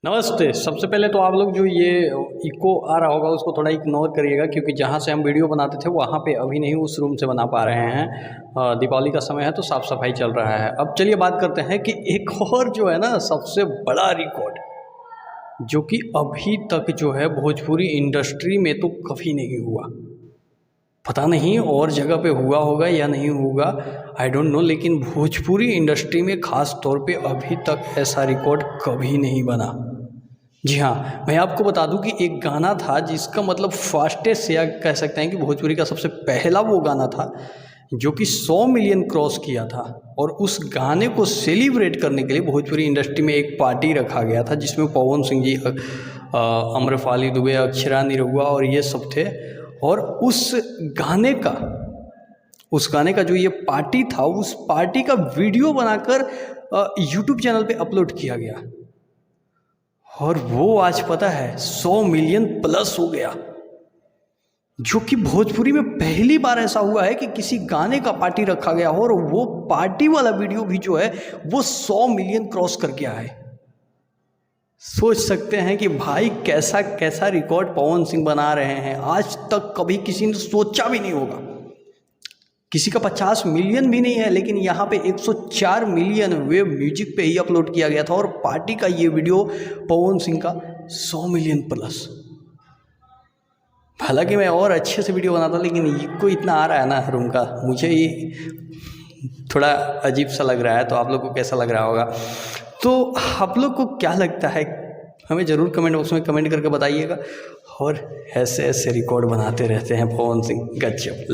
नमस्ते। सबसे पहले तो आप लोग जो ये इको आ रहा होगा उसको थोड़ा इग्नोर करिएगा, क्योंकि जहाँ से हम वीडियो बनाते थे वहाँ पे अभी नहीं उस रूम से बना पा रहे हैं। दीपावली का समय है तो साफ़ सफाई चल रहा है। अब चलिए बात करते हैं कि एक और जो है ना सबसे बड़ा रिकॉर्ड, जो कि अभी तक जो है भोजपुरी इंडस्ट्री में तो कभी नहीं हुआ। पता नहीं और जगह पे हुआ होगा या नहीं होगा, आई डोंट नो, लेकिन भोजपुरी इंडस्ट्री में ख़ास तौर पे अभी तक ऐसा रिकॉर्ड कभी नहीं बना। जी हाँ, मैं आपको बता दूं कि एक गाना था जिसका मतलब फास्टेस्ट, या कह सकते हैं कि भोजपुरी का सबसे पहला वो गाना था जो कि 100 मिलियन क्रॉस किया था। और उस गाने को सेलिब्रेट करने के लिए भोजपुरी इंडस्ट्री में एक पार्टी रखा गया था जिसमें पवन सिंह जी, आम्रपाली दुबे, अक्षरा निरहुआ और ये सब थे। और उस गाने का जो ये पार्टी था, उस पार्टी का वीडियो बनाकर यूट्यूब चैनल पे अपलोड किया गया और वो आज पता है 100 मिलियन प्लस हो गया, जो कि भोजपुरी में पहली बार ऐसा हुआ है कि किसी गाने का पार्टी रखा गया हो और वो पार्टी वाला वीडियो भी जो है वो 100 मिलियन क्रॉस कर गया है। सोच सकते हैं कि भाई कैसा कैसा रिकॉर्ड पवन सिंह बना रहे हैं। आज तक कभी किसी ने सोचा भी नहीं होगा। किसी का 50 मिलियन भी नहीं है, लेकिन यहाँ पे 104 मिलियन वेब म्यूजिक पे ही अपलोड किया गया था और पार्टी का ये वीडियो पवन सिंह का 100 मिलियन प्लस। हालांकि मैं और अच्छे से वीडियो बनाता, लेकिन इसको इतना आ रहा है ना रूम का, मुझे ये थोड़ा अजीब सा लग रहा है। तो आप लोग को कैसा लग रहा होगा? तो आप लोग को क्या लगता है हमें ज़रूर कमेंट बॉक्स में कमेंट करके बताइएगा। और ऐसे ऐसे रिकॉर्ड बनाते रहते हैं पवन सिंह, गजब।